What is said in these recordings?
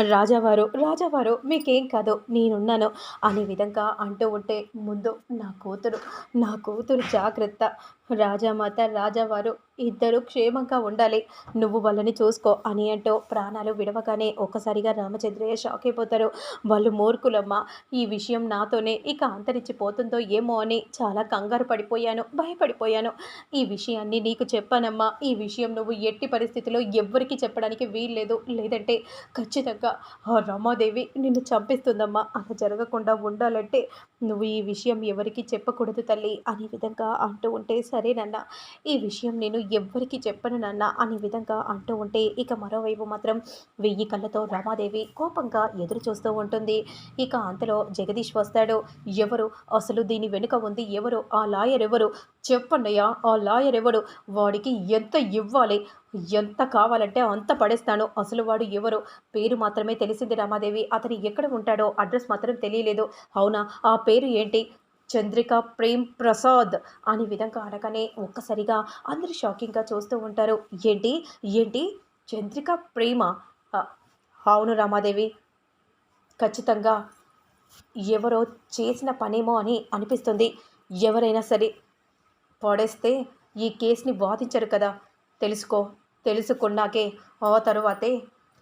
రాజావారు, రాజావారు మీకేం కాదు నేనున్నాను అనే విధంగా అంటూ ఉంటే, ముందు నా కూతురు జాగ్రత్త. రాజామాత, రాజావారు ఇద్దరు క్షేమంగా ఉండాలి. నువ్వు వాళ్ళని చూసుకో అని అంటూ ప్రాణాలు విడవగానే ఒక్కసారిగా రామచంద్రయ్య షాక్ అయిపోతారు. వాళ్ళు మూర్ఖులమ్మ. ఈ విషయం నాతోనే ఇక అంతరించిపోతుందో ఏమో అని చాలా కంగారు పడిపోయాను, భయపడిపోయాను. ఈ విషయాన్ని నీకు చెప్పానమ్మా. ఈ విషయం నువ్వు ఎట్టి పరిస్థితిలో ఎవ్వరికీ చెప్పడానికి వీల్లేదు. లేదంటే ఖచ్చితంగా ఆ రమాదేవి నిన్ను చంపేస్తుందమ్మా. అలా జరగకుండా ఉండాలంటే నువ్వు ఈ విషయం ఎవరికీ చెప్పకూడదు తల్లి అనే విధంగా అంటూ ఉంటే, సరే నాన్న, ఈ విషయం నేను ఎవ్వరికీ చెప్పను నాన్న అనే విధంగా అంటూ ఉంటే, ఇక మరోవైపు మాత్రం 1000 కళ్ళతో రమాదేవి కోపంగా ఎదురు చూస్తూ ఉంటుంది. ఇక అంతలో జగదీష్ వస్తాడు. ఎవరు అసలు దీని వెనుక ఉంది ఎవరు? ఆ లాయర్ ఎవరు? చెప్పండయ్యా, ఆ లాయర్ ఎవరు? వాడికి ఎంత ఇవ్వాలి? ఎంత కావాలంటే అంత పడేస్తాను. అసలు వాడు ఎవరు? పేరు మాత్రమే తెలిసింది రమాదేవి. అతను ఎక్కడ ఉంటాడో అడ్రస్ మాత్రం తెలియలేదు. అవునా? ఆ పేరు ఏంటి? చంద్రిక ప్రేమ్ ప్రసాద్ అనే విధంగా అనగానే ఒక్కసారిగా అందరూ షాకింగ్‌గా చూస్తూ ఉంటారు. ఏంటి? ఏంటి? చంద్రిక ప్రేమ? అ అవును రమాదేవి. ఖచ్చితంగా ఎవరో చేసిన పనేమో అని అనిపిస్తుంది. ఎవరైనా సరే పడేస్తే ఈ కేస్‌ని వాదించరు కదా! తెలుసుకో. తెలుసుకున్నాకే ఆ తరువాతే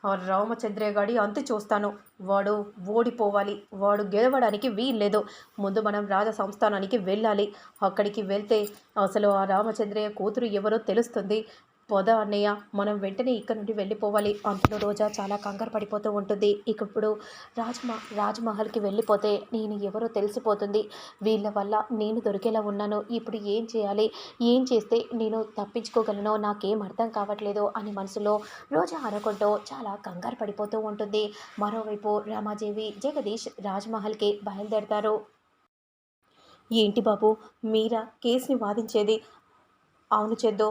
ఆ రామచంద్రయ్య గాడి అంతు చూస్తాను. వాడు ఓడిపోవాలి. వాడు గెలవడానికి వీల్లేదు. ముందు మనం రాజ సంస్థానానికి వెళ్ళాలి. అక్కడికి వెళ్తే అసలు ఆ రామచంద్రయ్య కూతురు ఎవరో తెలుస్తుంది. పొద అన్నయ్య, మనం వెంటనే ఇక్కడి నుండి వెళ్ళిపోవాలి. అంతలో రోజా చాలా కంగారు పడిపోతూ ఉంటుంది. ఇక ఇప్పుడు రాజ్‌మహల్‌కి వెళ్ళిపోతే నేను ఎవరో తెలిసిపోతుంది. వీళ్ళ వల్ల నేను దొరికేలా ఉన్నాను. ఇప్పుడు ఏం చేయాలి? ఏం చేస్తే నేను తప్పించుకోగలనో నాకేం అర్థం కావట్లేదు అని మనసులో రోజా అనుకుంటూ చాలా కంగారు పడిపోతూ ఉంటుంది. మరోవైపు రమాదేవి, జగదీష్ రాజ్‌మహల్‌కి బయలుదేరతారు. ఏంటి బాబు, మీరా కేస్‌ని వాదించేది? అవును చందు.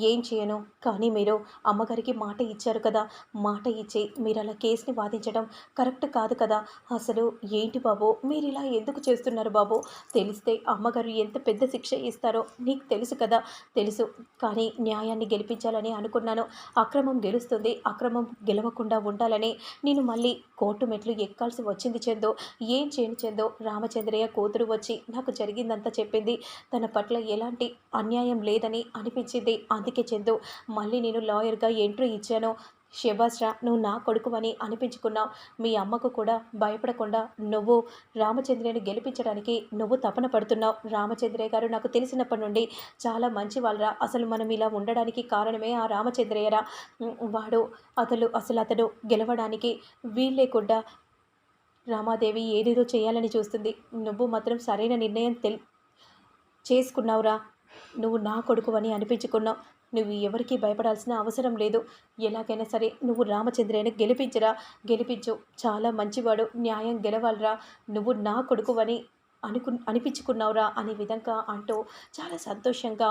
ఏం చేయను. కానీ మీరు అమ్మగారికి మాట ఇచ్చారు కదా! మాట ఇచ్చి మీరలా కేస్‌ని వాదించడం కరెక్ట్ కాదు కదా! అసలు ఏంటి బాబు, మీరిలా ఎందుకు చేస్తున్నారు బాబు? తెలిస్తే అమ్మగారు ఎంత పెద్ద శిక్ష ఇస్తారో నీకు తెలుసు కదా! తెలుసు. కానీ న్యాయాన్ని గెలిపించాలని అనుకున్నాను. అక్రమం గెలుస్తుంది. అక్రమం గెలవకుండా ఉండాలని నేను మళ్ళీ కోర్టు మెట్లు ఎక్కాల్సి వచ్చింది చందు. ఏం చేయను చందు. రామచంద్రయ్య కూతురు వచ్చి నాకు జరిగిందంతా చెప్పింది. తన పట్ల ఎలాంటి అన్యాయం లేదని అనిపించింది. అందుకే చందు, మళ్ళీ నేను లాయర్‌గా ఎంట్రీ ఇచ్చాను. శభాష్ రా! నువ్వు నా కొడుకువని అనిపించుకున్నావు. మీ అమ్మకు కూడా భయపడకుండా నువ్వు రామచంద్రయ్యని గెలిపించడానికి నువ్వు తపన పడుతున్నావు. రామచంద్రయ్య గారు నాకు తెలిసినప్పటి నుండి చాలా మంచివాళ్ళురా. అసలు మనం ఇలా ఉండడానికి కారణమే ఆ రామచంద్రయ్యరా. వాడు అసలు అతడు గెలవడానికి వీల్లేకుండా రమాదేవి ఏదేదో చేయాలని చూస్తుంది. నువ్వు మాత్రం సరైన నిర్ణయం చేసుకున్నావురా. నువ్వు నా కొడుకువని అనిపించుకున్నావు. నువ్వు ఎవరికీ భయపడాల్సిన అవసరం లేదు. ఎలాగైనా సరే నువ్వు రామచంద్రయ్యని గెలిపించురా. గెలిపించు. చాలా మంచివాడు. న్యాయం గెలవాలిరా. నువ్వు నా కొడుకువని అనిపించుకున్నావురా అనే విధంగా అంటూ చాలా సంతోషంగా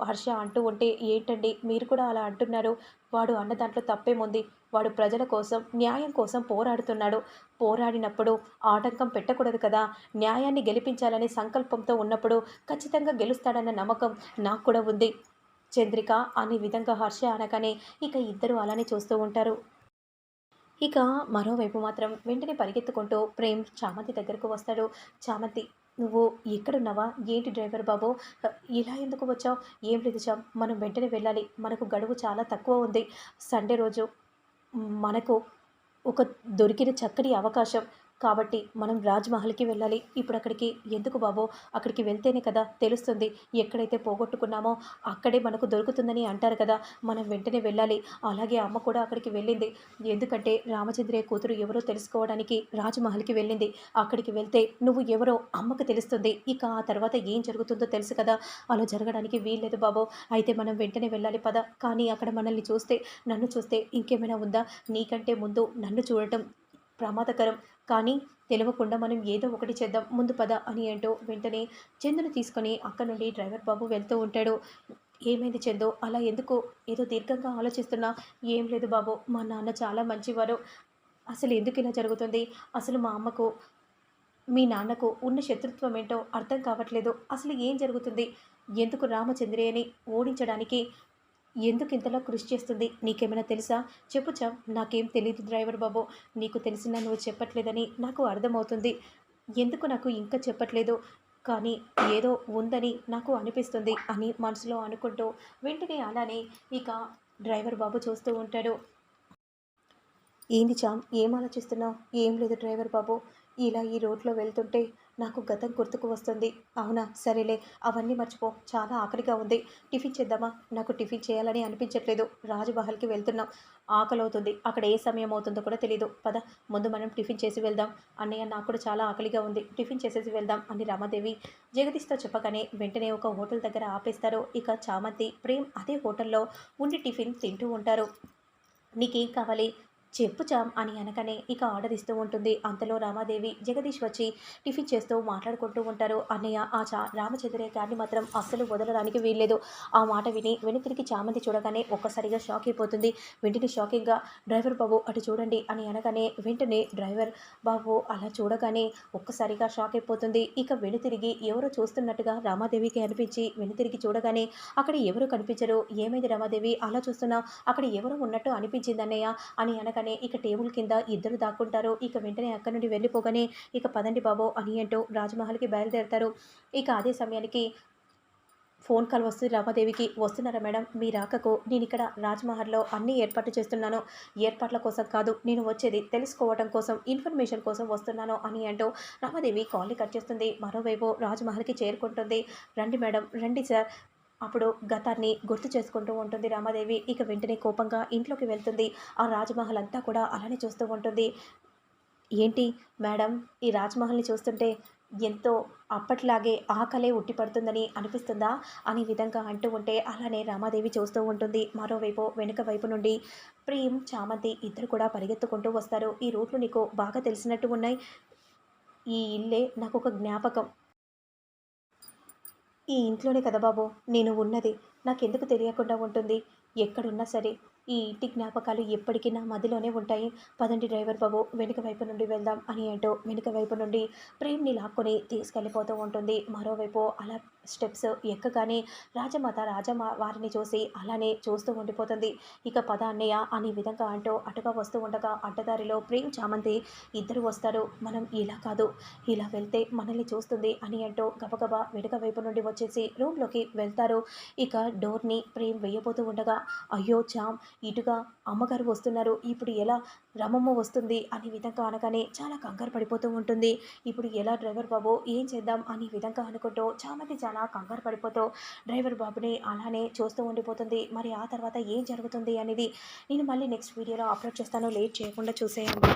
హర్ష అంటూ ఉంటే, ఏంటండి మీరు కూడా అలా అంటున్నారు? వాడు అన్న దాంట్లో తప్పేముంది? వాడు ప్రజల కోసం, న్యాయం కోసం పోరాడుతున్నాడు. పోరాడినప్పుడు ఆటంకం పెట్టకూడదు కదా! న్యాయాన్ని గెలిపించాలనే సంకల్పంతో ఉన్నప్పుడు ఖచ్చితంగా గెలుస్తాడన్న నమ్మకం నాకు కూడా ఉంది చంద్రిక అనే విధంగా హర్ష అనగానే ఇక ఇద్దరు అలానే చూస్తూ ఉంటారు. ఇక మరోవైపు మాత్రం వెంటనే పరిగెత్తుకుంటూ ప్రేమ్ చామంతి దగ్గరకు వస్తాడు. చామంతి, నువ్వు ఎక్కడున్నావా? ఏంటి డ్రైవర్ బాబు, ఇలా ఎందుకు వచ్చావు? ఏం లేదు మనం వెంటనే వెళ్ళాలి. మనకు గడువు చాలా తక్కువ ఉంది. సండే రోజు మనకు ఒక దొరికిన చక్కటి అవకాశం. కాబట్టి మనం రాజ్‌మహల్‌కి వెళ్ళాలి. ఇప్పుడక్కడికి ఎందుకు బాబు? అక్కడికి వెళ్తేనే కదా తెలుస్తుంది. ఎక్కడైతే పోగొట్టుకున్నామో అక్కడే మనకు దొరుకుతుందని అంటారు కదా! మనం వెంటనే వెళ్ళాలి. అలాగే అమ్మ కూడా అక్కడికి వెళ్ళింది. ఎందుకంటే రామచంద్రయ్య కూతురు ఎవరో తెలుసుకోవడానికి రాజ్‌మహల్‌కి వెళ్ళింది. అక్కడికి వెళ్తే నువ్వు ఎవరో అమ్మకు తెలుస్తుంది. ఇక ఆ తర్వాత ఏం జరుగుతుందో తెలుసు కదా! అలా జరగడానికి వీల్లేదు బాబు. అయితే మనం వెంటనే వెళ్ళాలి పద. కానీ అక్కడ మనల్ని చూస్తే, నన్ను చూస్తే ఇంకేమైనా ఉందా? నీకంటే ముందు నన్ను చూడటం ప్రమాదకరం. కానీ తెలవకుండా మనం ఏదో ఒకటి చేద్దాం. ముందు పద అని అంటూ వెంటనే చందుని తీసుకొని అక్కడి నుండి డ్రైవర్ బాబు వెళ్తూ ఉంటాడు. ఏమైంది చందు? అలా ఎందుకు ఏదో దీర్ఘంగా ఆలోచిస్తున్నా? ఏం లేదు బాబు. మా నాన్న చాలా మంచివారు. అసలు ఎందుకు ఇలా జరుగుతుంది? అసలు మా అమ్మకు, మీ నాన్నకు ఉన్న శత్రుత్వం ఏంటో అర్థం కావట్లేదు. అసలు ఏం జరుగుతుంది? ఎందుకు రామచంద్రయ్యని ఓడించడానికి ఎందుకు ఇంతలా కృషి చేస్తుంది? నీకేమైనా తెలుసా? చెప్పు చామ్. నాకేం తెలీదు డ్రైవర్ బాబు. నీకు తెలిసినా నువ్వు చెప్పట్లేదని నాకు అర్థమవుతుంది. ఎందుకు నాకు ఇంకా చెప్పట్లేదు? కానీ ఏదో ఉందని నాకు అనిపిస్తుంది అని మనసులో అనుకుంటూ వెంటనే అలానే ఇక డ్రైవర్ బాబు చూస్తూ ఉంటాడు. ఏంది చామ్? ఏం ఆలోచిస్తున్నావు? ఏం లేదు డ్రైవర్ బాబు. ఇలా ఈ రోడ్లో వెళ్తుంటే నాకు గతం గుర్తుకు వస్తుంది. అవునా? సరేలే, అవన్నీ మర్చిపో. చాలా ఆకలిగా ఉంది. టిఫిన్ చేద్దామా? నాకు టిఫిన్ చేయాలని అనిపించట్లేదు. రాజమహల్‌కి వెళ్తున్నాం. ఆకలవుతుంది. అక్కడ ఏ సమయం అవుతుందో కూడా తెలీదు. పద, ముందు మనం టిఫిన్ చేసి వెళ్దాం. అన్నయ్య, నాకు కూడా చాలా ఆకలిగా ఉంది. టిఫిన్ చేసేసి వెళ్దాం అని రమాదేవి జగదీష్‌తో చెప్పగానే వెంటనే ఒక హోటల్ దగ్గర ఆపేస్తారు. ఇక చామంతి, ప్రేమ్ అదే హోటల్‌లో ఉండి టిఫిన్ తింటూ ఉంటారు. నీకేం కావాలి? చెప్పు చామ్ అని అనగానే ఇక ఆర్డర్ ఇస్తూ ఉంటుంది. అంతలో రామాదేవి, జగదీష్ వచ్చి టిఫిన్ చేస్తూ మాట్లాడుకుంటూ ఉంటారు. అన్నయ్య, ఆ రామచంద్రయ్య గారిని మాత్రం అస్సలు వదలడానికి వీల్లేదు. ఆ మాట విని వెనుతిరిగి చామంతి చూడగానే ఒక్కసారిగా షాక్ అయిపోతుంది. వెంటనే షాకింగ్‌గా, డ్రైవర్ బాబు అటు చూడండి అని అనగానే వెంటనే డ్రైవర్ బాబు అలా చూడగానే ఒక్కసారిగా షాక్ అయిపోతుంది. ఇక వెనుతిరిగి ఎవరో చూస్తున్నట్టుగా రామాదేవికి అనిపించి వెనుతిరిగి చూడగానే అక్కడ ఎవరు కనిపించరు. ఏమైంది రమాదేవి అలా చూస్తున్నావు? అక్కడ ఎవరో ఉన్నట్టు అనిపించిందన్నయ్య అని అనగానే ఇక టేబుల్ కింద ఇద్దరు దాక్కుంటారు. ఇక వెంటనే అక్కడి నుండి వెళ్ళిపోగానే ఇక పదండి బాబు అని అంటూ రాజమహల్‌కి బయలుదేరతారు. ఇక అదే సమయానికి ఫోన్ కాల్ వస్తుంది రమాదేవికి. వస్తున్నారా మేడం? మీ రాకకు నేనిక్కడ రాజ్‌మహల్‌లో అన్నీ ఏర్పాట్లు చేస్తున్నాను. ఏర్పాట్ల కోసం కాదు, నేను వచ్చేది తెలుసుకోవటం కోసం, ఇన్ఫర్మేషన్ కోసం వస్తున్నాను అని అంటూ రమాదేవి కాల్‌ని కట్ చేస్తుంది. మరోవైపు రాజ్‌మహల్‌కి చేరుకుంటుంది. రండి మేడం, రండి సార్. అప్పుడు గతాన్ని గుర్తు చేసుకుంటూ ఉంటుంది రమాదేవి. ఇక వెంటనే కోపంగా ఇంట్లోకి వెళ్తుంది. ఆ రాజమహల్ అంతా కూడా అలానే చూస్తూ ఉంటుంది. ఏంటి మేడం, ఈ రాజ్‌మహల్‌ని చూస్తుంటే ఎంతో అప్పట్లాగే ఆ కలే ఉట్టి పడుతుందని అనిపిస్తుందా? అనే విధంగా అంటూ ఉంటే అలానే రమాదేవి చూస్తూ ఉంటుంది. మరోవైపు వెనుక వైపు నుండి ప్రేమ్, చామంతి ఇద్దరు కూడా పరిగెత్తుకుంటూ వస్తారు. ఈ రూట్లు నీకు బాగా తెలిసినట్టు ఉన్నాయి. ఈ ఇల్లే నాకొక జ్ఞాపకం. ఈ ఇంట్లోనే కదా బాబు నేను ఉన్నది. నాకెందుకు తెలియకుండా ఉంటుంది? ఎక్కడున్నా సరే, ఈ ఇంటి జ్ఞాపకాలు ఎప్పటికీ నా మదిలోనే ఉంటాయి. పదండి డ్రైవర్ బాబు, వెనుక వైపు నుండి వెళ్దాం అని అంటూ వెనుక వైపు నుండి ప్రేమ్‌ని లాక్కొని తీసుకెళ్ళిపోతూ ఉంటుంది. మరోవైపు అలా స్టెప్స్ ఎక్కగానే వారిని చూసి అలానే చూస్తూ ఉండిపోతుంది. ఇక పద అన్నయ్య అనే విధంగా అంటూ అటుగా వస్తూ ఉండగా అడ్డదారిలో ప్రేమ్, చామంతి ఇద్దరు వస్తారు. మనం ఇలా కాదు, ఇలా వెళ్తే మనల్ని చూస్తుంది అని అంటూ గబగబా వెనుక వైపు నుండి వచ్చేసి రూమ్‌లోకి వెళ్తారు. ఇక డోర్‌ని ప్రేమ్ వేయబోతూ ఉండగా, అయ్యో చామ్, ఇటుగా అమ్మగారు వస్తున్నారు. ఇప్పుడు ఎలా? రమమ్మ వస్తుంది అనే విధంగా అనగానే చాలా కంగారు పడిపోతూ ఉంటుంది. ఇప్పుడు ఎలా డ్రైవర్ బాబు? ఏం చేద్దాం అనే విధంగా అనుకుంటూ చామంతి చాలా కంగారు పడిపోతూ డ్రైవర్ బాబుని అలానే చూస్తూ ఉండిపోతుంది. మరి ఆ తర్వాత ఏం జరుగుతుంది అనేది నేను మళ్ళీ నెక్స్ట్ వీడియోలో అప్లోడ్ చేస్తాను. లేట్ చేయకుండా చూసేయండి.